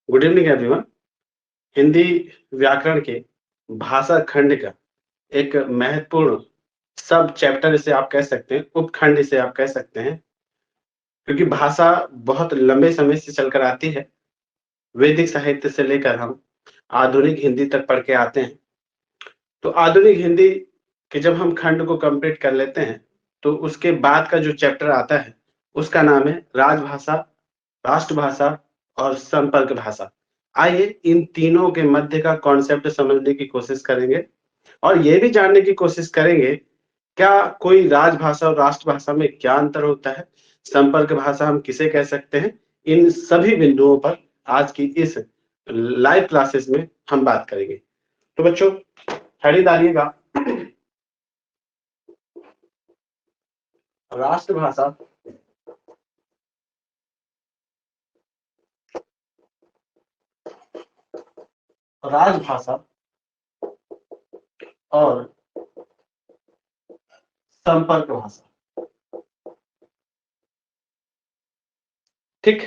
Good evening everyone. Hindi व्याकरण के भाषा खंड का एक महत्वपूर्ण सब चैप्टर इसे आप कह सकते हैं, उपखंड इसे आप कह सकते हैं, क्योंकि भाषा बहुत लंबे समय से चलकर आती है। वैदिक साहित्य से लेकर हम आधुनिक हिंदी तक पढ़ के आते हैं। तो आधुनिक हिंदी के जब हम खंड को कंप्लीट कर लेते हैं, तो उसके बाद का जो चैप्टर आता है, उसका नाम है राजभाषा, राष्ट्रभाषा और संपर्क भाषा। आइए इन तीनों के मध्य का कॉन्सेप्ट समझने की कोशिश करेंगे और ये भी जानने की कोशिश करेंगे, क्या कोई राजभाषा और राष्ट्रभाषा में क्या अंतर होता है? संपर्क भाषा हम किसे कह सकते हैं? इन सभी बिंदुओं पर आज की इस लाइव क्लासेस में हम बात करेंगे। तो बच्चों खरीदारिएगा। राष्ट्रभाषा राजभाषा और संपर्क भाषा। ठीक,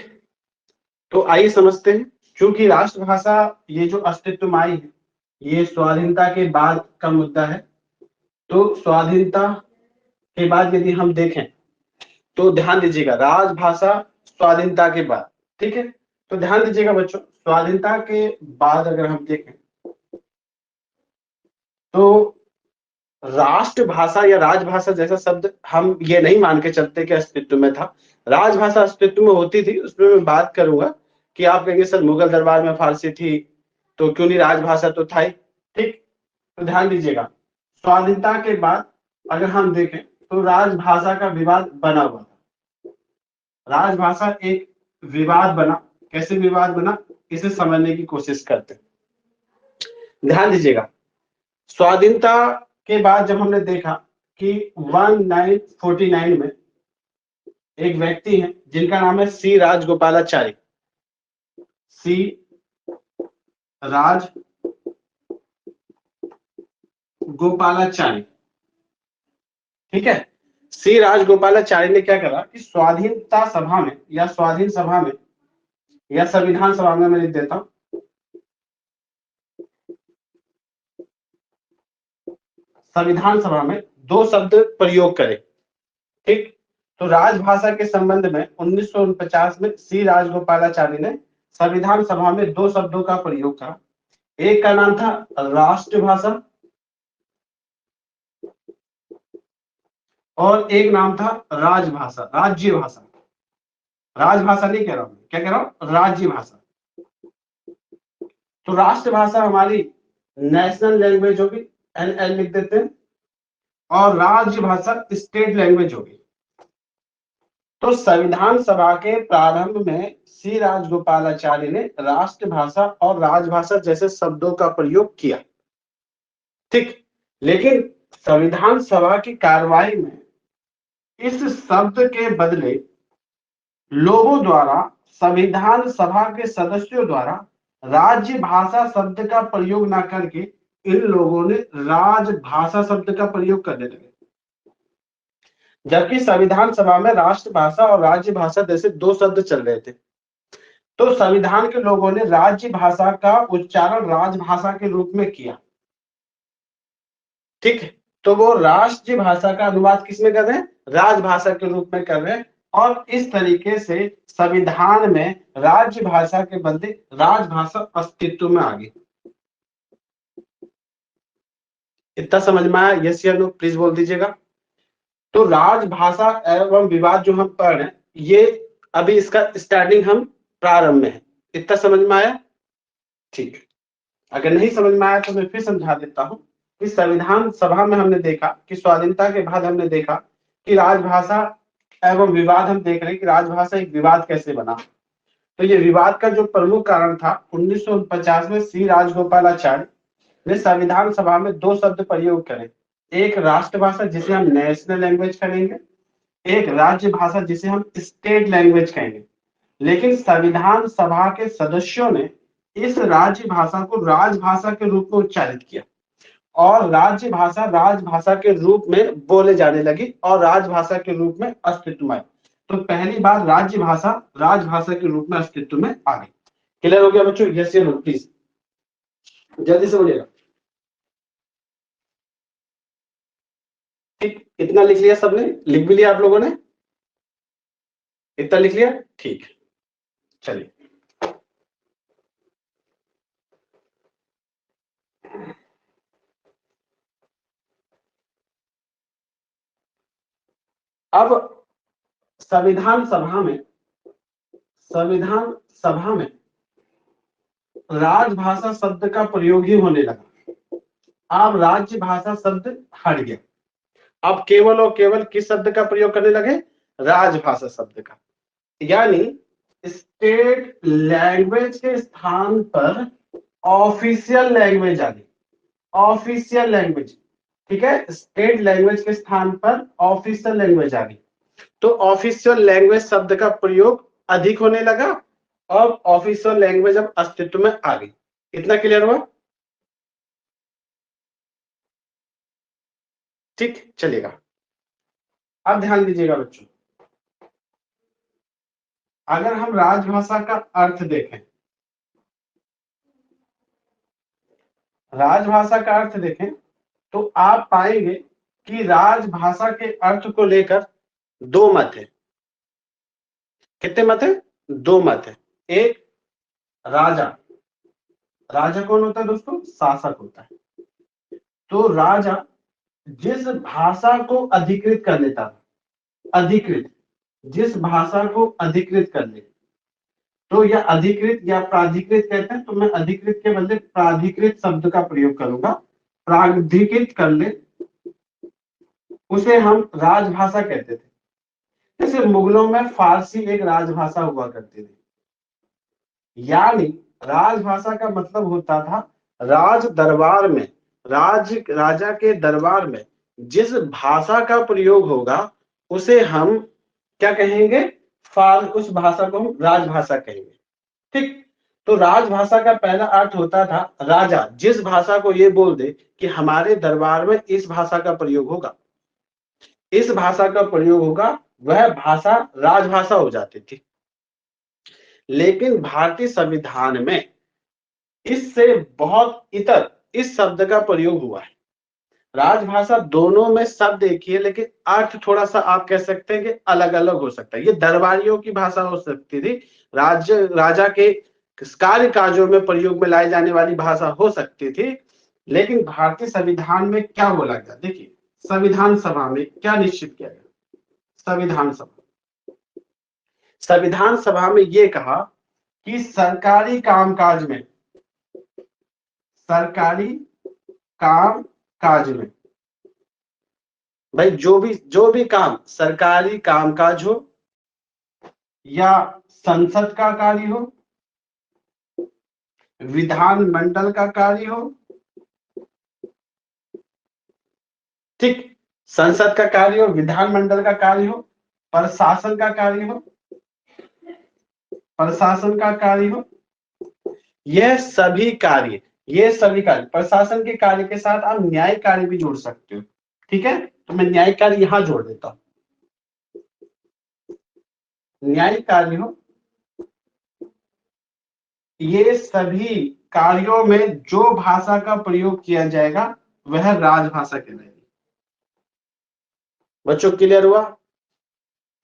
तो आइए समझते हैं। क्योंकि राष्ट्रभाषा ये जो अस्तित्व में आई है, ये स्वाधीनता के बाद का मुद्दा है। तो स्वाधीनता के बाद यदि हम देखें तो ध्यान दीजिएगा, राजभाषा स्वाधीनता के बाद, ठीक है। तो ध्यान दीजिएगा बच्चों, स्वाधीनता के बाद अगर हम देखें तो राष्ट्रभाषा या राजभाषा जैसा शब्द हम ये नहीं मान के चलते कि अस्तित्व में था। राजभाषा अस्तित्व में होती थी, उसमें मैं बात करूंगा कि आप कहेंगे सर मुगल दरबार में फारसी थी तो क्यों नहीं, राजभाषा तो था ही। ठीक, तो ध्यान दीजिएगा, स्वाधीनता के बाद अगर हम देखें तो राजभाषा का विवाद बना हुआ था। राजभाषा एक विवाद बना, कैसे विवाद बना इसे समझने की कोशिश करते हैं। ध्यान दीजिएगा, स्वाधीनता के बाद जब हमने देखा कि 1949 में एक व्यक्ति हैं जिनका नाम है सी राजगोपालाचारी। सी राज गोपालाचारी, ठीक है। सी राजगोपालाचारी ने क्या करा कि स्वाधीनता सभा में या स्वाधीन सभा में या संविधान सभा में, मैं लिख देता हूं, संविधान सभा में दो शब्द प्रयोग करे। ठीक, तो राजभाषा के संबंध में 1949 में सी राजगोपालाचारी ने संविधान सभा में दो शब्दों का प्रयोग करा। एक का नाम था राष्ट्रभाषा और एक नाम था राजभाषा, राज्य भाषा। राजभाषा नहीं कह रहा हूं, क्या कह रहा हूं, राज्य भाषा। तो राष्ट्रभाषा हमारी नेशनल लैंग्वेज होगी, NL लिख देते हैं, और राज्य भाषा स्टेट लैंग्वेज होगी। तो संविधान सभा के प्रारंभ में सी राजगोपालाचारी ने राष्ट्रभाषा और राजभाषा जैसे शब्दों का प्रयोग किया। ठीक, लेकिन संविधान सभा की कार्यवाही में इस शब्द के बदले लोगों द्वारा, संविधान सभा के सदस्यों द्वारा राज्य भाषा शब्द का प्रयोग न करके इन लोगों ने राजभाषा शब्द का प्रयोग करने लगे। जबकि संविधान सभा में राष्ट्रभाषा और राज्य भाषा जैसे दो शब्द चल रहे थे, तो संविधान के लोगों ने राज्य भाषा का उच्चारण राजभाषा के रूप में किया। ठीक है, तो वो राष्ट्रीय भाषा का अनुवाद किसमें कर रहे हैं, राजभाषा के रूप में कर रहे हैं, और इस तरीके से संविधान में राज्य भाषा के बदले राजभाषा अस्तित्व में आ गई। इतना समझ में आया? यस या नो प्लीज बोल दीजिएगा। तो राजभाषा एवं विवाद जो हम पढ़ रहे हैं, ये अभी इसका स्टार्टिंग हम प्रारंभ में है। इतना समझ में आया? ठीक, अगर नहीं समझ में आया तो मैं फिर समझा देता हूं कि संविधान सभा में हमने देखा कि स्वाधीनता के बाद हमने देखा कि राजभाषा एवं विवाद, हम देख रहे हैं कि राजभाषा एक विवाद कैसे बना। तो ये विवाद का जो प्रमुख कारण था, 1949 में सी राजगोपालाचारी ने संविधान सभा में दो शब्द प्रयोग करे, एक राष्ट्रभाषा जिसे हम नेशनल लैंग्वेज कहेंगे, एक राज्य भाषा जिसे हम स्टेट लैंग्वेज कहेंगे। लेकिन संविधान सभा के सदस्यों ने इस राज्य भाषा को राजभाषा के रूप में उच्चारित किया और राज्य भाषा राजभाषा के रूप में बोले जाने लगी और राजभाषा के रूप में अस्तित्व में आई। तो पहली बार राज्य भाषा राजभाषा के रूप में अस्तित्व में आ गई। क्लियर हो गया बच्चों? यस या नो प्लीज, जल्दी से बोलिएगा। ठीक, इतना लिख लिया सबने? लिख भी लिया आप लोगों ने? इतना लिख लिया? ठीक, चलिए। अब संविधान सभा में राजभाषा शब्द का प्रयोग ही होने लगा। अब राज्य भाषा शब्द हट गया, अब केवल और केवल किस शब्द का प्रयोग करने लगे? राजभाषा शब्द का। यानी स्टेट लैंग्वेज के स्थान पर ऑफिशियल लैंग्वेज आ गई। ऑफिशियल लैंग्वेज, ठीक है, स्टेट लैंग्वेज के स्थान पर ऑफिशियल लैंग्वेज आ गई। तो ऑफिशियल लैंग्वेज शब्द का प्रयोग अधिक होने लगा। अब ऑफिशियल लैंग्वेज अब अस्तित्व में आ गई। इतना क्लियर हुआ? ठीक, चलेगा। अब ध्यान दीजिएगा बच्चों, अगर हम राजभाषा का अर्थ देखें, राजभाषा का अर्थ देखें तो आप पाएंगे कि राजभाषा के अर्थ को लेकर दो मत है। कितने मत है? दो मत है। एक, राजा, राजा कौन होता है दोस्तों? शासक होता है। तो राजा जिस भाषा को अधिकृत कर लेता था, अधिकृत, जिस भाषा को अधिकृत कर ले, तो यह अधिकृत या प्राधिकृत कहते हैं। तो मैं अधिकृत के बदले प्राधिकृत शब्द का प्रयोग करूंगा। प्राधिकृत कर ले उसे हम राजभाषा कहते थे। जैसे मुगलों में फारसी एक राजभाषा हुआ करती थी। यानी राजभाषा का मतलब होता था राज दरबार में, राजा के दरबार में जिस भाषा का प्रयोग होगा उसे हम क्या कहेंगे? उस भाषा को हम राजभाषा कहेंगे। ठीक, तो राजभाषा का पहला अर्थ होता था राजा जिस भाषा को ये बोल दे कि हमारे दरबार में इस भाषा का प्रयोग होगा, इस भाषा का प्रयोग होगा, वह भाषा राजभाषा हो जाती थी। लेकिन भारतीय संविधान में इससे बहुत इतर इस शब्द का प्रयोग हुआ है। राजभाषा दोनों में शब्द एक ही है, लेकिन अर्थ थोड़ा सा आप कह सकते हैं कि अलग अलग हो सकता है। ये दरबारियों की भाषा हो सकती थी, राजा के कार्य काजों में प्रयोग में लाई जाने वाली भाषा हो सकती थी। लेकिन भारतीय संविधान में क्या बोला गया? देखिए, संविधान सभा में क्या निश्चित किया गया? संविधान सभा में ये कहा कि सरकारी कामकाज में, सरकारी काम काज में, भाई जो भी काम सरकारी कामकाज हो या संसद का कार्य हो, विधान मंडल का कार्य हो, ठीक, संसद का कार्य हो, विधान मंडल का कार्य हो, प्रशासन का कार्य हो, प्रशासन का कार्य हो, यह सभी कार्य, प्रशासन के कार्य के साथ आप न्यायिक कार्य भी जोड़ सकते हो। ठीक है, तो मैं न्यायिक कार्य यहां जोड़ देता हूं। न्यायिक कार्य हो, ये सभी कार्यों में जो भाषा का प्रयोग किया जाएगा वह राजभाषा कहलाएगी। बच्चों क्लियर हुआ?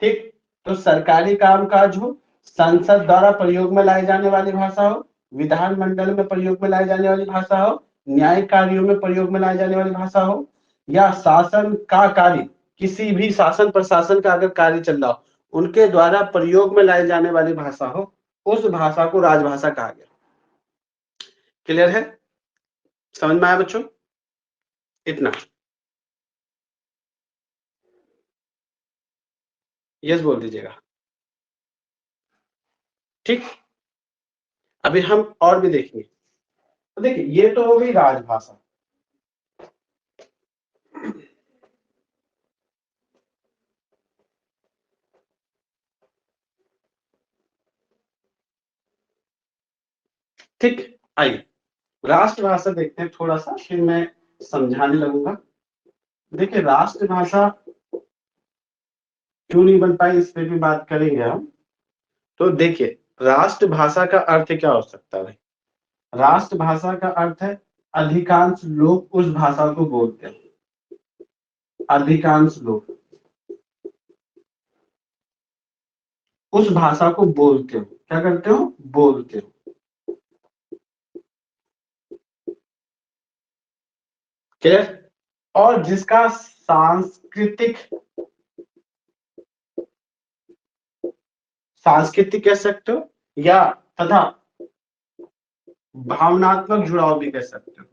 ठीक, तो सरकारी कामकाज हो, संसद द्वारा प्रयोग में लाई जाने वाली भाषा हो, विधान मंडल में प्रयोग में लाई जाने वाली भाषा हो, न्यायिक कार्यों में प्रयोग में लाई जाने वाली भाषा हो, या शासन का कार्य, किसी भी शासन प्रशासन का अगर कार्य चल रहा हो उनके द्वारा प्रयोग में लाई जाने वाली भाषा हो, उस भाषा को राजभाषा कहा गया। क्लियर है? समझ में आया बच्चों? इतना यस बोल दीजिएगा। ठीक, अभी हम और भी देखेंगे। तो देखिए, ये तो हो गई राजभाषा। ठीक, आइए राष्ट्रभाषा देखते हैं थोड़ा सा, फिर मैं समझाने लगूंगा। देखिए, राष्ट्रभाषा क्यों नहीं बन पाई इस पे भी बात करेंगे हम। तो देखिए, राष्ट्रभाषा का अर्थ क्या हो सकता है भाई? राष्ट्रभाषा का अर्थ है अधिकांश लोग उस भाषा को बोलते हैं, अधिकांश लोग उस भाषा को बोलते हो। क्या करते हो? बोलते हो। क्लियर? और जिसका सांस्कृतिक कह सकते हो या तथा भावनात्मक जुड़ाव भी कह सकते हो।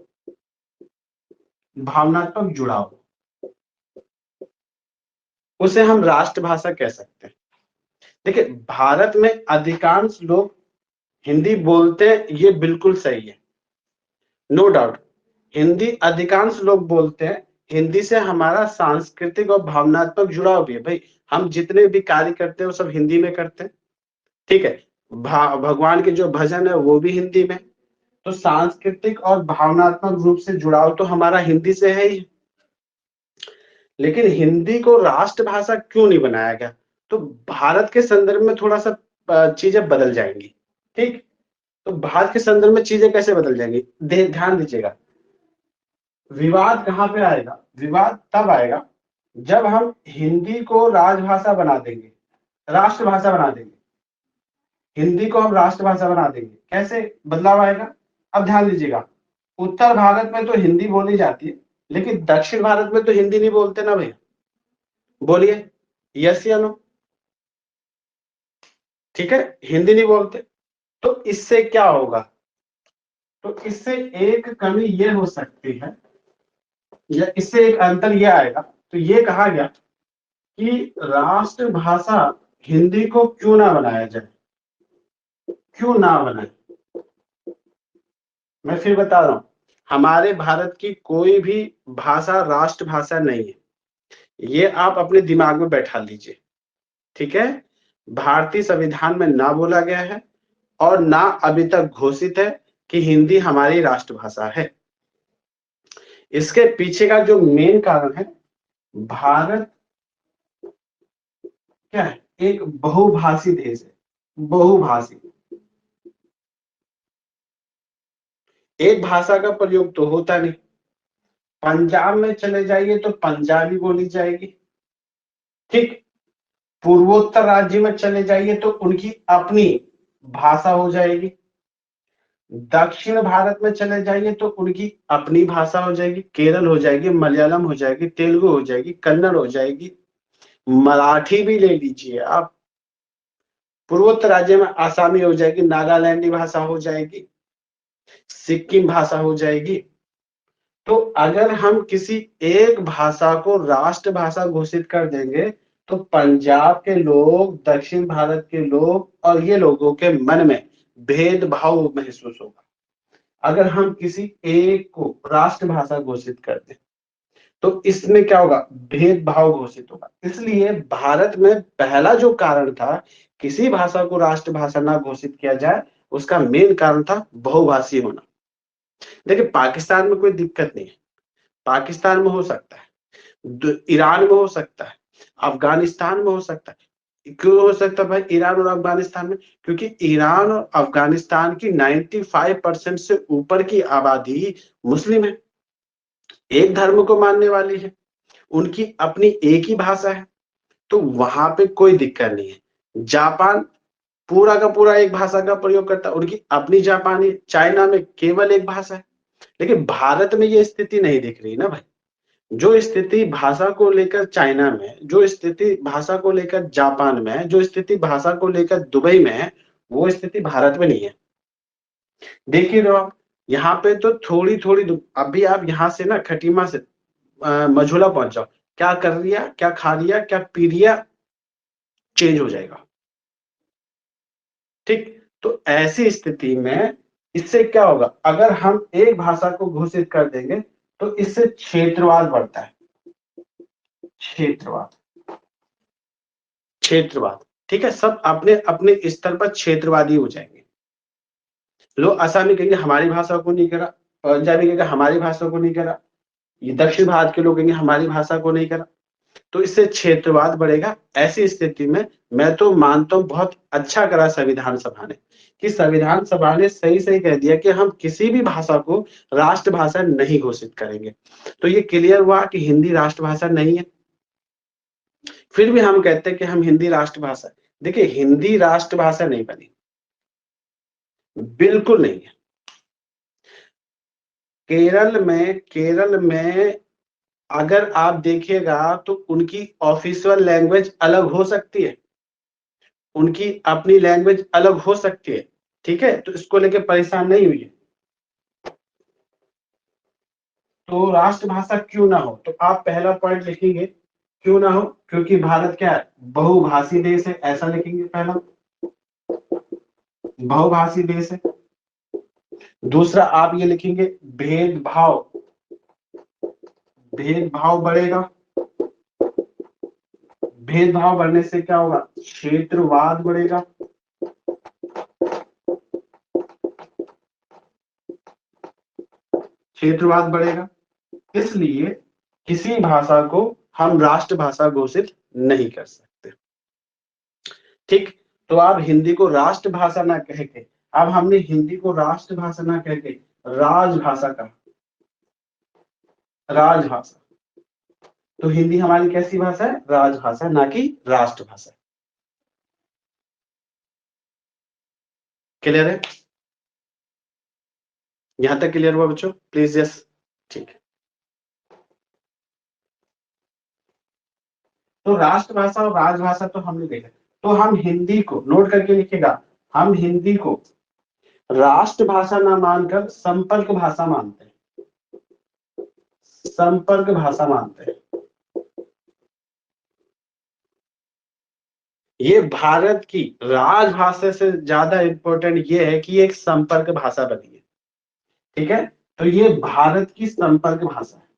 भावनात्मक जुड़ाव, उसे हम राष्ट्रभाषा कह सकते हैं। देखिए, भारत में अधिकांश लोग हिंदी बोलते हैं, ये बिल्कुल सही है, नो डाउट। हिंदी अधिकांश लोग बोलते हैं, हिंदी से हमारा सांस्कृतिक और भावनात्मक जुड़ाव भी है भाई। हम जितने भी कार्य करते हैं वो सब हिंदी में करते हैं, ठीक है। भगवान के जो भजन है वो भी हिंदी में। तो सांस्कृतिक और भावनात्मक रूप से जुड़ाव तो हमारा हिंदी से है ही। लेकिन हिंदी को राष्ट्रभाषा क्यों नहीं बनाया गया? तो भारत के संदर्भ में थोड़ा सा चीजें बदल जाएंगी, ठीक। तो भारत के संदर्भ में चीजें कैसे बदल जाएंगी, ध्यान दीजिएगा। विवाद कहां पे आएगा? विवाद तब आएगा जब हम हिंदी को राजभाषा बना देंगे, राष्ट्रभाषा बना देंगे। हिंदी को हम राष्ट्रभाषा बना देंगे, कैसे बदलाव आएगा? अब ध्यान दीजिएगा, उत्तर भारत में तो हिंदी बोली जाती है, लेकिन दक्षिण भारत में तो हिंदी नहीं बोलते ना भैया। बोलिए यस या नो। ठीक है, हिंदी नहीं बोलते। तो इससे क्या होगा? तो इससे एक कमी ये हो सकती है, या इससे एक अंतर ये आएगा। तो ये कहा गया कि राष्ट्रभाषा हिंदी को क्यों ना बनाया जाए, क्यों ना बनाए। मैं फिर बता रहा हूं, हमारे भारत की कोई भी भाषा राष्ट्रभाषा नहीं है, ये आप अपने दिमाग में बैठा लीजिए, ठीक है। भारतीय संविधान में ना बोला गया है और ना अभी तक घोषित है कि हिंदी हमारी राष्ट्रभाषा है। इसके पीछे का जो मेन कारण है, भारत क्या है? एक बहुभाषी देश है, बहुभाषी। एक भाषा का प्रयोग तो होता नहीं। पंजाब में चले जाइए तो पंजाबी बोली जाएगी, ठीक। पूर्वोत्तर राज्य में चले जाइए तो उनकी अपनी भाषा हो जाएगी। दक्षिण भारत में चले जाइए तो उनकी अपनी भाषा हो जाएगी, केरल हो जाएगी, मलयालम हो जाएगी, तेलुगु हो जाएगी, कन्नड़ हो जाएगी, मराठी भी ले लीजिए आप। पूर्वोत्तर राज्य में आसामी हो जाएगी, नागालैंडी भाषा हो जाएगी, सिक्किम भाषा हो जाएगी। तो अगर हम किसी एक भाषा को राष्ट्रभाषा घोषित कर देंगे तो पंजाब के लोग, दक्षिण भारत के लोग और ये लोगों के मन में भेदभाव महसूस होगा। अगर हम किसी एक को राष्ट्रभाषा घोषित कर दें तो इसमें क्या होगा? भेदभाव घोषित होगा। इसलिए भारत में पहला जो कारण था किसी भाषा को राष्ट्रभाषा ना घोषित किया जाए, उसका मेन कारण था बहुभाषी होना। देखिए, पाकिस्तान में कोई दिक्कत नहीं है, पाकिस्तान में हो सकता है, ईरान में हो सकता है, अफगानिस्तान में हो सकता है। क्यों हो सकता है भाई ईरान और अफगानिस्तान में? क्योंकि ईरान और अफगानिस्तान की 95% से ऊपर की आबादी मुस्लिम है, एक धर्म को मानने वाली है, उनकी अपनी एक ही भाषा है, तो वहां पे कोई दिक्कत नहीं है। जापान पूरा का पूरा एक भाषा का प्रयोग करता है, उनकी अपनी जापानी। चाइना में केवल एक भाषा है। लेकिन भारत में ये स्थिति नहीं दिख रही ना भाई। जो स्थिति भाषा को लेकर चाइना में, जो स्थिति भाषा को लेकर जापान में, जो स्थिति भाषा को लेकर दुबई में है, वो स्थिति भारत में नहीं है। देखिए रहो आप, यहाँ पे तो थोड़ी थोड़ी अभी आप यहाँ से ना खटीमा से मझोला पहुंच जाओ, क्या कर लिया, क्या खा लिया, क्या पी लिया, चेंज हो जाएगा, ठीक। तो ऐसी स्थिति में इससे क्या होगा? अगर हम एक भाषा को घोषित कर देंगे तो इससे क्षेत्रवाद बढ़ता है, क्षेत्रवाद, क्षेत्रवाद, ठीक है। सब अपने अपने स्तर पर क्षेत्रवादी हो जाएंगे। लोग असमी कहेंगे हमारी भाषा को नहीं करा, पंजाबी कहेंगे हमारी भाषा को नहीं करा, ये दक्षिण भारत के लोग कहेंगे हमारी भाषा को नहीं करा। तो इससे क्षेत्रवाद बढ़ेगा। ऐसी स्थिति में मैं तो मानता हूँ बहुत अच्छा करा संविधान सभा ने, कि संविधान सभा ने सही सही कह दिया कि हम किसी भी भाषा को राष्ट्रभाषा नहीं घोषित करेंगे। तो ये क्लियर हुआ कि हिंदी राष्ट्रभाषा नहीं है। फिर भी हम कहते हैं कि हम हिंदी राष्ट्रभाषा, देखिए हिंदी राष्ट्रभाषा नहीं बनी, बिल्कुल नहीं है। केरल में अगर आप देखिएगा तो उनकी ऑफिशियल लैंग्वेज अलग हो सकती है, उनकी अपनी लैंग्वेज अलग हो सकती है, ठीक है, तो इसको लेके परेशान नहीं हुई। तो राष्ट्रभाषा क्यों ना हो, तो आप पहला पॉइंट लिखेंगे क्यों ना हो, क्योंकि भारत क्या है, बहुभाषी देश है, ऐसा लिखेंगे पहला, बहुभाषी देश है। दूसरा आप ये लिखेंगे भेदभाव, भेदभाव बढ़ेगा, भेदभाव बढ़ने से क्या होगा, क्षेत्रवाद बढ़ेगा, क्षेत्रवाद बढ़ेगा। इसलिए किसी भाषा को हम राष्ट्रभाषा घोषित नहीं कर सकते, ठीक। तो आप हिंदी को राष्ट्रभाषा ना कह के, अब हमने हिंदी को राष्ट्रभाषा ना कह के राजभाषा कहा, राजभाषा। तो हिंदी हमारी कैसी भाषा है, राजभाषा, ना कि राष्ट्रभाषा। क्लियर है, यहां तक क्लियर हुआ बच्चों, प्लीज यस, ठीक है। तो राष्ट्रभाषा और राजभाषा तो हमने देखा, तो हम हिंदी को नोट करके लिखेगा, हम हिंदी को राष्ट्रभाषा ना मानकर संपर्क भाषा मानते हैं, संपर्क भाषा मानते हैं। ये भारत की राजभाषा से ज्यादा इंपॉर्टेंट ये है कि एक संपर्क भाषा बनी है, ठीक है। तो ये भारत की संपर्क भाषा है,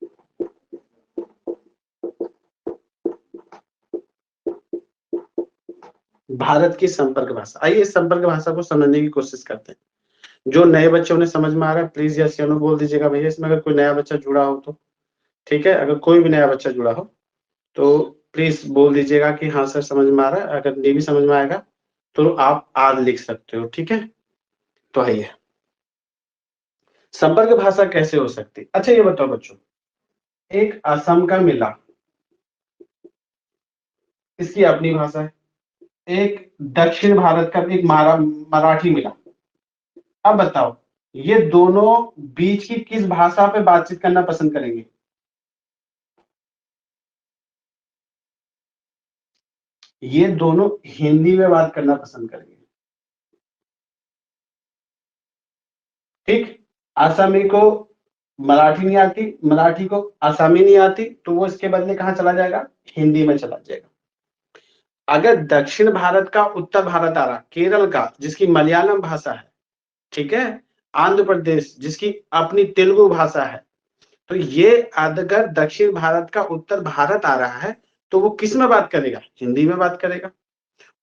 भारत की संपर्क भाषा। आइए इस संपर्क भाषा को समझने की कोशिश करते हैं। जो नए बच्चों ने समझ में आ रहा है प्लीज यस या नो बोल दीजिएगा भैया, इसमें अगर कोई नया बच्चा जुड़ा हो तो, ठीक है, अगर कोई भी नया बच्चा जुड़ा हो तो प्लीज बोल दीजिएगा कि हाँ सर समझ में आ रहा है। अगर नहीं भी समझ में आएगा तो आप आज लिख सकते हो, ठीक है। तो आइए, संपर्क भाषा कैसे हो सकती, अच्छा ये बताओ बच्चों, एक असम का मिला, इसकी अपनी भाषा है, एक दक्षिण भारत का एक मराठी मिला। अब बताओ ये दोनों बीच की किस भाषा पे बातचीत करना पसंद करेंगे, ये दोनों हिंदी में बात करना पसंद करेंगे, ठीक। आसामी को मराठी नहीं आती, मराठी को आसामी नहीं आती, तो वो इसके बदले कहां चला जाएगा, हिंदी में चला जाएगा। अगर दक्षिण भारत का उत्तर भारत आ रहा, केरल का जिसकी मलयालम भाषा है, ठीक है, आंध्र प्रदेश जिसकी अपनी तेलुगु भाषा है, तो ये अगर दक्षिण भारत का उत्तर भारत आ रहा है तो वो किस में बात करेगा, हिंदी में बात करेगा।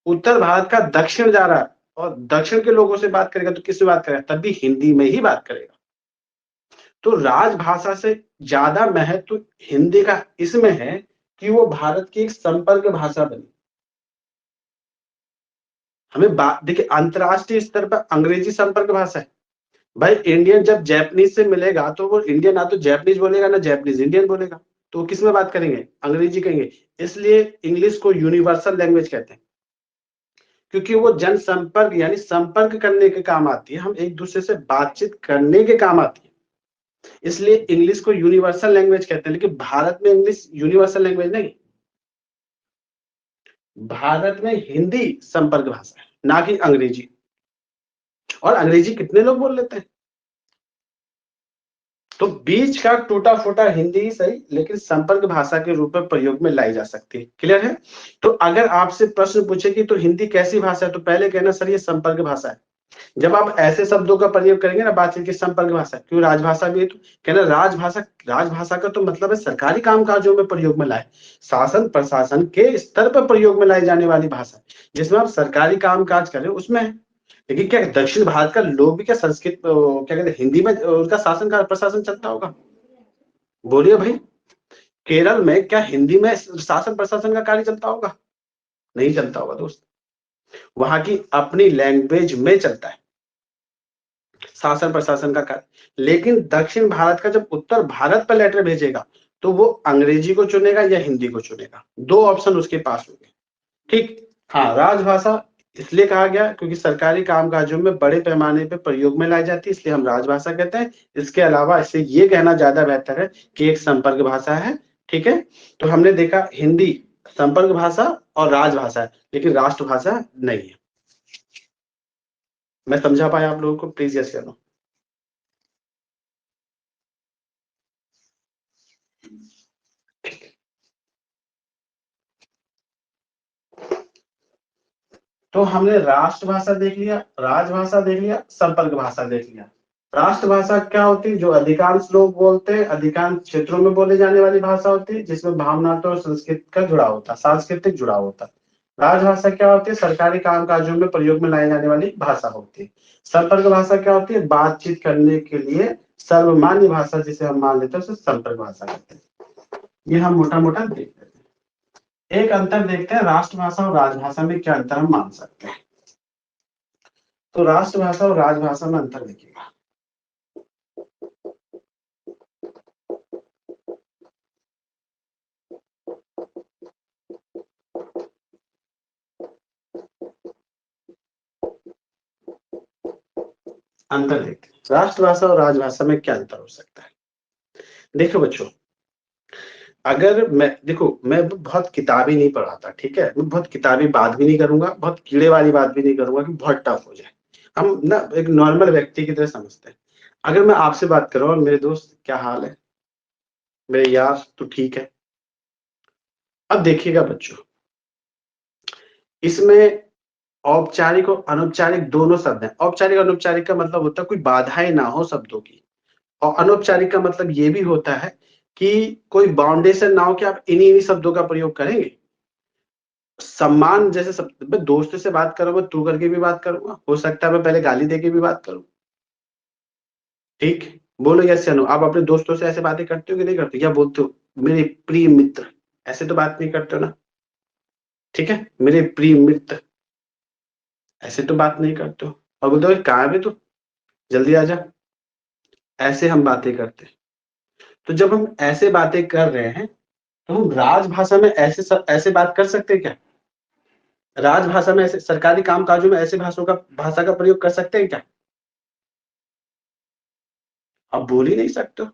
उत्तर भारत का दक्षिण जा रहा है और दक्षिण के लोगों से बात करेगा तो किस में बात करेगा, तब भी हिंदी में ही बात करेगा। तो राजभाषा से ज्यादा महत्व हिंदी का इसमें है कि वो भारत की एक संपर्क भाषा बनी। हमें बात देखिए, अंतरराष्ट्रीय स्तर पर अंग्रेजी संपर्क भाषा है भाई। इंडियन जब जैपनीज से मिलेगा तो वो इंडियन ना तो जैपनीज बोलेगा ना जैपनीज इंडियन बोलेगा, तो वो किस में बात करेंगे, अंग्रेजी कहेंगे। इसलिए इंग्लिश को यूनिवर्सल लैंग्वेज कहते हैं, क्योंकि वो जनसंपर्क यानी संपर्क करने के काम आती है, हम एक दूसरे से बातचीत करने के काम आती है, इसलिए इंग्लिश को यूनिवर्सल लैंग्वेज कहते हैं। लेकिन भारत में इंग्लिश यूनिवर्सल लैंग्वेज नहीं, भारत में हिंदी संपर्क भाषा है, ना कि अंग्रेजी। और अंग्रेजी कितने लोग बोल लेते हैं, तो बीच का टूटा फूटा हिंदी ही सही, लेकिन संपर्क भाषा के रूप में प्रयोग में लाई जा सकती है। क्लियर है। तो अगर आपसे प्रश्न पूछे कि तो हिंदी कैसी भाषा है, तो पहले कहना सर ये संपर्क भाषा है। जब आप ऐसे शब्दों का प्रयोग करेंगे ना बातचीत की, संपर्क भाषा, क्यों राजभाषा भी है, तो कहना राजभाषा, राजभाषा का तो मतलब है सरकारी कामकाजों में प्रयोग में लाए, शासन प्रशासन के स्तर पर प्रयोग में लाई जाने वाली भाषा, जिसमें आप सरकारी कामकाज करें उसमें है। लेकिन क्या दक्षिण भारत का लोग भी क्या संस्कृत क्या कहते हैं हिंदी में उनका शासन का प्रशासन चलता होगा, बोलिए भाई। केरल में क्या हिंदी में शासन प्रशासन का कार्य चलता होगा? नहीं चलता होगा दोस्त। वहां की अपनी लैंग्वेज में चलता है शासन प्रशासन का कार्य। लेकिन दक्षिण भारत का जब उत्तर भारत पर लेटर भेजेगा तो वो अंग्रेजी को चुनेगा या हिंदी को चुनेगा, दो ऑप्शन उसके पास होंगे। ठीक, हाँ, राजभाषा इसलिए कहा गया क्योंकि सरकारी कामकाजों में बड़े पैमाने पे प्रयोग में लाई जाती है, इसलिए हम राजभाषा कहते हैं। इसके अलावा इससे ये कहना ज्यादा बेहतर है कि एक संपर्क भाषा है। ठीक है, तो हमने देखा हिंदी संपर्क भाषा और राजभाषा है, लेकिन राष्ट्रभाषा नहीं है। मैं समझा पाया आप लोगों को? प्लीज यस या नो। तो हमने राष्ट्रभाषा देख लिया, राजभाषा देख लिया, संपर्क भाषा देख लिया। राष्ट्रभाषा क्या होती है? जो अधिकांश लोग बोलते हैं, अधिकांश क्षेत्रों में बोले जाने वाली भाषा होती है, जिसमें भावनात्मक और संस्कृत का जुड़ाव होता है, सांस्कृतिक जुड़ाव होता है। राजभाषा क्या होती है? सरकारी कामकाजों में प्रयोग में लाई जाने वाली भाषा होती है। संपर्क भाषा क्या होती है? बातचीत करने के लिए सर्वमान्य भाषा जिसे हम मान लेते हैं उसे संपर्क भाषा कहते हैं। ये हम मोटा मोटा देख लेते हैं। एक अंतर देखते हैं राष्ट्रभाषा और राजभाषा में क्या अंतर हम मान सकते हैं। तो राष्ट्रभाषा और राजभाषा में अंतर देखिएगा। अंतर देखते हैं राष्ट्रभाषा और राजभाषा में क्या अंतर हो सकता है। देखो बच्चों, अगर मैं बहुत किताबी नहीं पढ़ाता, ठीक है, मैं बहुत किताबी बात भी नहीं करूंगा, बहुत कीड़े वाली बात भी नहीं करूंगा कि बहुत टफ हो जाए। हम ना एक नॉर्मल व्यक्ति की तरह समझते हैं। अगर मैं आपसे बात करूं और मेरे दोस्त क्या हाल है, मेरे यार तो ठीक है। अब देखिएगा बच्चों, इसमें औपचारिक और अनौपचारिक दोनों शब्द हैं। औपचारिक और अनौपचारिक का मतलब होता है कोई बाधाएं ना हो शब्दों की, और अनौपचारिक का मतलब ये भी होता है कि कोई बाउंडेशन ना हो कि आप इन्हीं शब्दों का प्रयोग करेंगे। सम्मान जैसे सब, मैं दोस्त से बात करूंगा तू करके भी बात करूंगा, हो सकता है मैं पहले गाली देके भी बात करूं। ठीक, बोलो यस या नो। आप अपने दोस्तों से ऐसे बातें करते हो कि नहीं करते? या बोलते हो मेरे प्रिय मित्र, ऐसे तो बात नहीं करते हो ना? ठीक है, मेरे प्रिय मित्र, ऐसे तो बात नहीं करते हो। और बोलते हो कहाँ है बे तू, जल्दी आ जा, ऐसे हम बातें करते हैं। तो जब हम ऐसे बातें कर रहे हैं तो हम राजभाषा में ऐसे बात कर सकते हैं क्या? राजभाषा में ऐसे सरकारी कामकाजों में ऐसे भाषा का प्रयोग कर सकते हैं क्या? आप बोल ही नहीं सकते हो।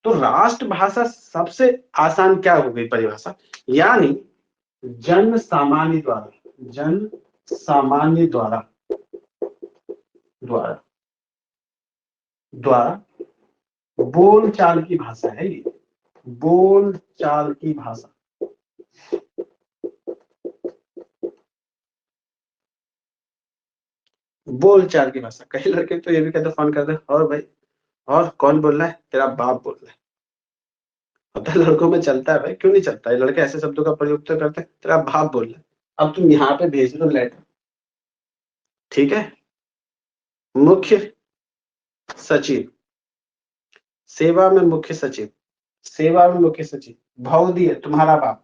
तो राष्ट्रभाषा सबसे आसान क्या हो गई परिभाषा, यानी जन सामान्य द्वारा, जन सामान्य द्वारा द्वारा द्वारा बोल चाल की भाषा है ये, बोल चाल की भाषा। बोल चाल की भाषा। कई लड़के तो ये भी कहते फोन करते, और भाई और कौन बोल रहा है? तेरा बाप बोल रहा है। पता है लड़कों में चलता है भाई, क्यों नहीं चलता है? लड़के ऐसे शब्दों का प्रयोग तो करते हैं, तेरा बाप बोल रहा है। अब तुम यहाँ पे भेज दो लेटर, ठीक है, मुख्य सचिव, सेवा में मुख्य सचिव, सेवा में मुख्य सचिव, भवदीय तुम्हारा बाप,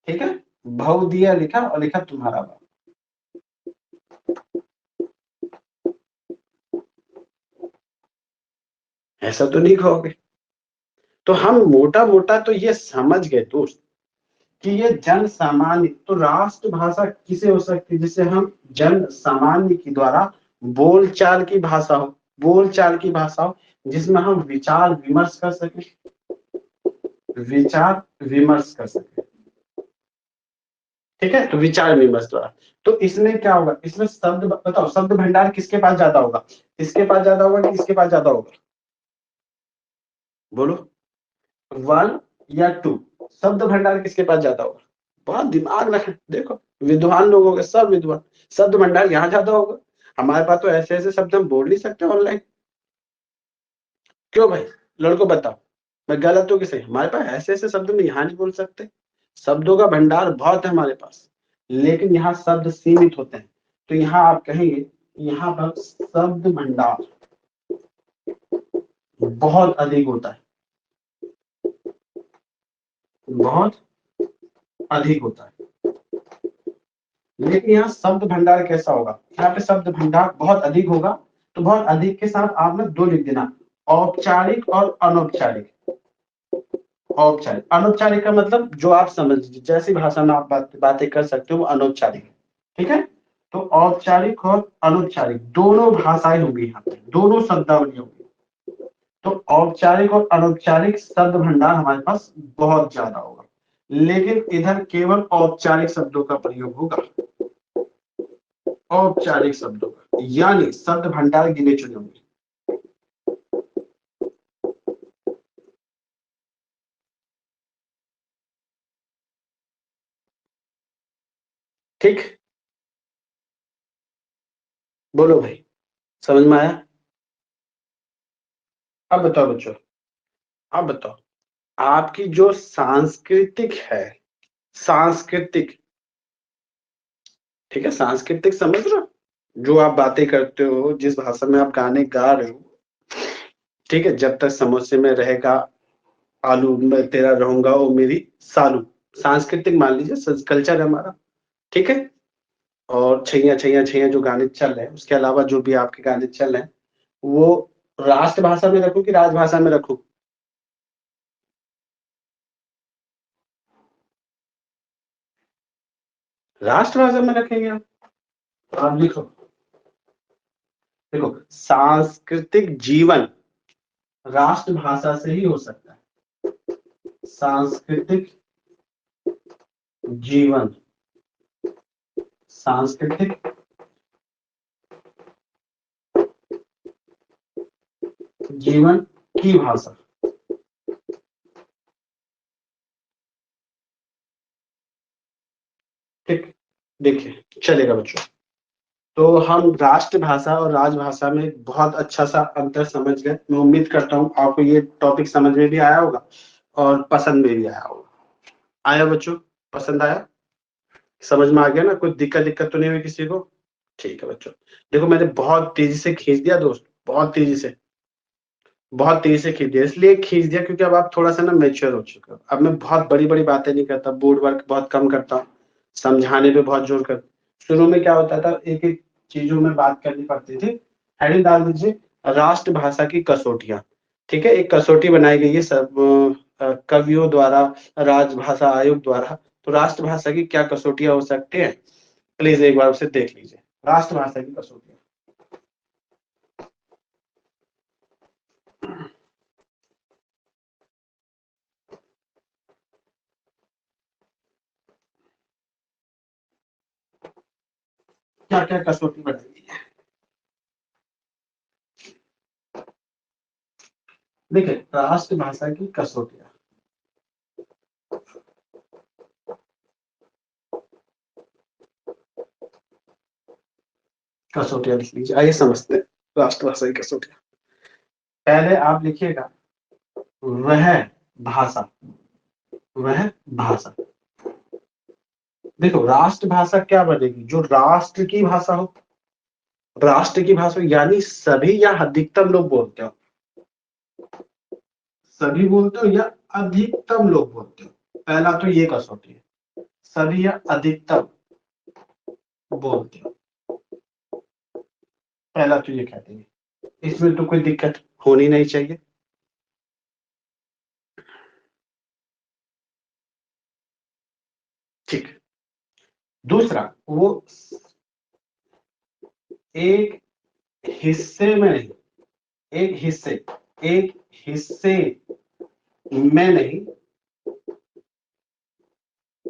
ठीक है, भवदीय लिखा और लिखा तुम्हारा बाप। ऐसा तो नहीं कहोगे। तो हम मोटा मोटा तो ये समझ गए दोस्त कि ये जन सामान्य, तो राष्ट्रभाषा किसे हो सकती है? जिसे हम जन सामान्य के द्वारा बोलचाल की भाषा हो, बोलचाल की भाषा हो, जिसमें हम विचार विमर्श कर सके, विचार विमर्श कर सके। ठीक है, तो विचार विमर्श द्वारा। तो इसमें क्या होगा? इसमें शब्द बताओ, शब्द भंडार किसके पास ज्यादा होगा? इसके पास ज्यादा होगा कि इसके पास ज्यादा होगा? बोलो, वन या टू? शब्द भंडार किसके पास ज्यादा होगा? बहुत दिमाग रखें, देखो विद्वान लोग हो गए, सब विद्वान। शब्द भंडार यहाँ ज्यादा होगा। हमारे पास तो ऐसे ऐसे शब्द हम बोल नहीं सकते ऑनलाइन। क्यों भाई, लड़को बताओ, मैं गलत हूँ कि सही? हमारे पास ऐसे ऐसे शब्द में यहाँ नहीं बोल सकते। शब्दों का भंडार बहुत है हमारे पास, लेकिन यहाँ शब्द सीमित होते हैं। तो यहाँ आप कहेंगे यहाँ पर शब्द भंडार बहुत अधिक होता है। बहुत अधिक होता है। लेकिन यहाँ शब्द भंडार कैसा होगा, यहाँ पे शब्द भंडार बहुत अधिक होगा, तो बहुत अधिक के साथ आप ना दो लिख देना, औपचारिक और अनौपचारिक। औपचारिक, अनौपचारिक का मतलब जो आप समझ लीजिए, जैसी भाषा में आप बातें कर सकते हो वो अनौपचारिक है, ठीक है। तो औपचारिक और अनौपचारिक दोनों भाषाएं होंगी, यहाँ पे दोनों शब्दावली होंगी। तो औपचारिक और अनौपचारिक शब्द भंडार हमारे पास बहुत ज्यादा होगा, लेकिन इधर केवल औपचारिक शब्दों का प्रयोग होगा, औपचारिक शब्दों का, यानी शब्द भंडार गिने चुने होंगे। ठीक, बोलो भाई, समझ में आया? अब बताओ बच्चों, अब बताओ, आपकी जो सांस्कृतिक है, सांस्कृतिक, ठीक है, सांस्कृतिक समझ रहे हो, जो आप बातें करते हो, जिस भाषा में आप गाने गा रहे हो, ठीक है, जब तक समोसे में रहेगा आलू, मैं तेरा रहूंगा वो मेरी सालू, सांस्कृतिक मान लीजिए, कल्चर है हमारा, ठीक है। और छैया छैया छैया जो गाने चल रहे हैं, उसके अलावा जो भी आपके गाने चल रहे हैं, वो राष्ट्रभाषा में रखूं कि राजभाषा में रखूं? राष्ट्रभाषा में रखेंगे आप लिखो, देखो, सांस्कृतिक जीवन राष्ट्रभाषा से ही हो सकता है, सांस्कृतिक जीवन, सांस्कृतिक जीवन की भाषा, ठीक, देखिए चलेगा बच्चों। तो हम राष्ट्रभाषा और राजभाषा में बहुत अच्छा सा अंतर समझ गए। मैं उम्मीद करता हूँ आपको ये टॉपिक समझ में भी आया होगा और पसंद में भी आया होगा। आया बच्चों, पसंद आया, समझ में आ गया ना? कोई दिक्कत दिक्कत तो नहीं हुई किसी को? ठीक है बच्चों, देखो मैंने बहुत तेजी से खींच दिया दोस्त, बहुत तेजी से, बहुत तेजी से खींच दिया, इसलिए खींच दिया क्योंकि अब आप थोड़ा सा ना मेच्योर हो चुके हो। अब मैं बहुत बड़ी बड़ी बातें नहीं करता, बोर्ड वर्क बहुत कम करता हूँ, समझाने पे बहुत जोर कर। शुरू में क्या होता था, एक एक चीजों में बात करनी पड़ती थी। हेडिंग डाल दीजिए, राष्ट्रभाषा की कसौटियां, ठीक है, एक कसौटी बनाई गई है सब कवियों द्वारा, राजभाषा आयोग द्वारा। तो राष्ट्रभाषा की क्या कसौटियां हो सकती हैं, प्लीज एक बार उसे देख लीजिए, राष्ट्रभाषा की कसौटियां। क्या क्या कसौटी बनाई गई है, देखिए, राष्ट्रभाषा की कसौटियां, कसौटियां लिख लीजिए, आइए समझते हैं राष्ट्रभाषा की कसौटियां। पहले आप लिखिएगा वह भाषा, वह भाषा। देखो राष्ट्रभाषा क्या बनेगी, जो राष्ट्र की भाषा हो, राष्ट्र की भाषा यानी सभी या अधिकतम लोग बोलते हो, सभी बोलते हो या अधिकतम लोग बोलते हो, पहला तो ये कसौटी है, सभी या अधिकतम बोलते हो, पहला तो ये कहते हैं, इसमें तो कोई दिक्कत होनी नहीं चाहिए। ठीक, दूसरा, वो एक हिस्से में नहीं, एक हिस्से, एक हिस्से में नहीं,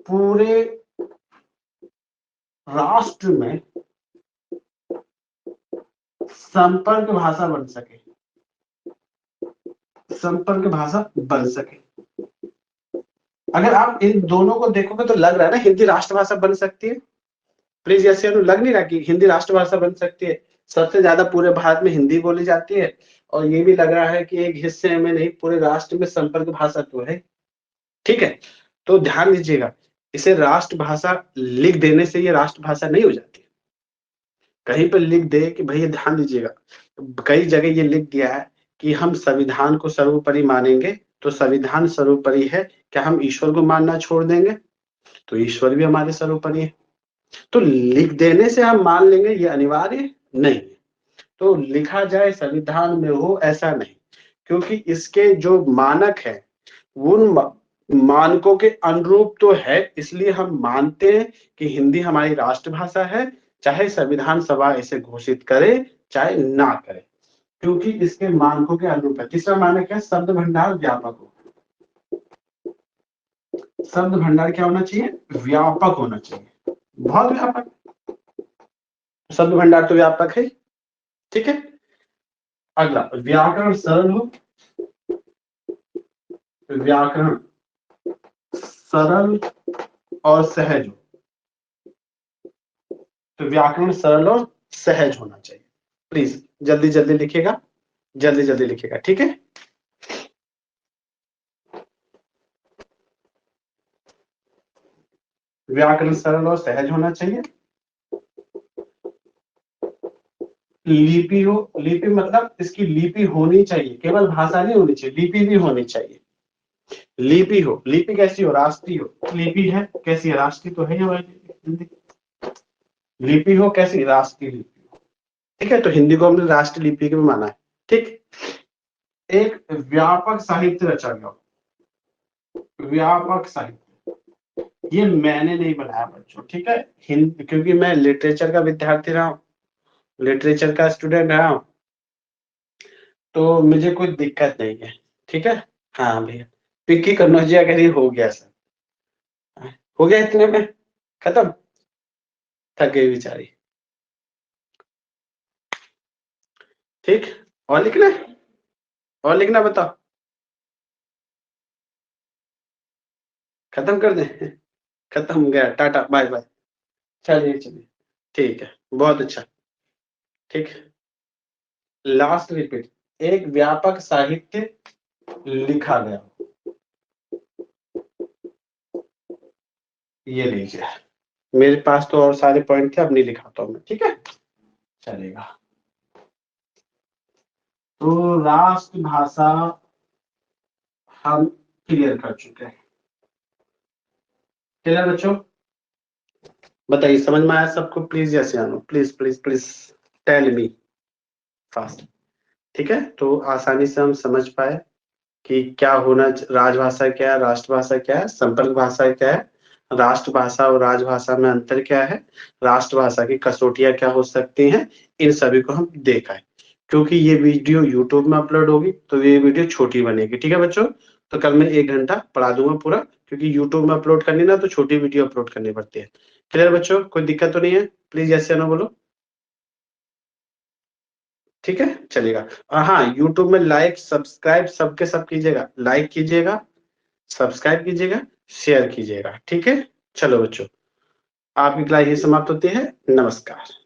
पूरे राष्ट्र में संपर्क भाषा बन सके, संपर्क भाषा बन सके। अगर आप इन दोनों को देखोगे तो लग रहा है ना हिंदी राष्ट्रभाषा बन सकती है, प्लीज यस या नो, लग नहीं रहा कि हिंदी राष्ट्रभाषा बन सकती है? सबसे ज्यादा पूरे भारत में हिंदी बोली जाती है, और ये भी लग रहा है कि एक हिस्से में नहीं पूरे राष्ट्र में संपर्क भाषा तो है, ठीक है। तो ध्यान दीजिएगा, इसे राष्ट्रभाषा लिख देने से ये राष्ट्रभाषा नहीं हो जाती, कहीं पर लिख दे कि भैया ध्यान दीजिएगा, कई जगह ये लिख दिया है कि हम संविधान को सर्वोपरि मानेंगे तो संविधान सर्वोपरि है, क्या हम ईश्वर को मानना छोड़ देंगे? तो ईश्वर भी हमारे सर्वोपरि है। तो लिख देने से हम मान लेंगे ये अनिवार्य नहीं। तो लिखा जाए संविधान में हो ऐसा नहीं, क्योंकि इसके जो मानक है उन मानकों के अनुरूप तो है, इसलिए हम मानते हैं कि हिंदी हमारी राष्ट्रभाषा है, चाहे संविधान सभा इसे घोषित करे चाहे ना करे, क्योंकि इसके मानकों के अनुरूप है। तीसरा मानक है शब्द भंडार व्यापक हो। शब्द भंडार क्या होना चाहिए? व्यापक होना चाहिए, बहुत व्यापक। शब्द भंडार तो व्यापक है, ठीक है। अगला, व्याकरण सरल हो। व्याकरण सरल और सहज हो। तो व्याकरण सरल और सहज होना चाहिए। प्लीज जल्दी जल्दी लिखिएगा, जल्दी जल्दी लिखिएगा, ठीक है। व्याकरण सरल और सहज होना चाहिए। लिपि हो। लिपि मतलब इसकी लिपि होनी चाहिए, केवल भाषा नहीं होनी चाहिए, लिपि भी होनी चाहिए। लिपि हो। लिपि कैसी हो? राष्ट्रीय हो। लिपि है कैसी है? राष्ट्रीय तो है ही हमारी। लिपि हो कैसी? राष्ट्रीय लिपि हो, ठीक है। तो हिंदी को हमने राष्ट्रीय लिपि के में माना है, ठीक। एक व्यापक साहित्य रचा गया। व्यापक साहित्य, ये मैंने नहीं बनाया बच्चों, ठीक है। हिंदी, क्योंकि मैं लिटरेचर का विद्यार्थी रहा हूँ, लिटरेचर का स्टूडेंट रहा हूँ, तो मुझे कोई दिक्कत नहीं है, ठीक है। हाँ भैया, पिक्की कन्नौजिया अगर ये हो गया सर, हो गया इतने में खत्म। थक गई बेचारी, ठीक। और लिखना है? और लिखना बताओ, खत्म कर दें? खत्म हो गया, टाटा बाय बाय। चलिए चलिए, ठीक है, बहुत अच्छा, ठीक है। लास्ट रिपीट, एक व्यापक साहित्य लिखा गया। ये लीजिए, मेरे पास तो और सारे पॉइंट थे, अब नहीं लिखाता हूँ मैं, ठीक है, चलेगा। तो राष्ट्रभाषा हम क्लियर कर चुके हैं। क्लियर बच्चों? बताइए, समझ में आया सबको? प्लीज यस या no, please please please tell me fast, ठीक है। तो आसानी से हम समझ पाए कि क्या होना, राजभाषा क्या है, राष्ट्रभाषा क्या है, संपर्क भाषा क्या है, राष्ट्रभाषा और राजभाषा में अंतर क्या है, राष्ट्रभाषा की कसौटियां क्या हो सकती हैं, इन सभी को हम देखा है। क्योंकि ये वीडियो यूट्यूब में अपलोड होगी तो ये वीडियो छोटी बनेगी, ठीक है बच्चों। तो कल मैं 1 घंटा पढ़ा दूंगा पूरा, क्योंकि यूट्यूब में अपलोड करनी ना तो छोटी वीडियो अपलोड करनी पड़ती है। क्लियर बच्चों? कोई दिक्कत तो नहीं है? प्लीज यस या नो बोलो, ठीक है, चलेगा। और हाँ, यूट्यूब में लाइक सब्सक्राइब सबके सब कीजिएगा, लाइक कीजिएगा, सब्सक्राइब कीजिएगा, शेयर कीजिएगा, ठीक है। चलो बच्चों, आपकी क्लास यही समाप्त होती है। नमस्कार।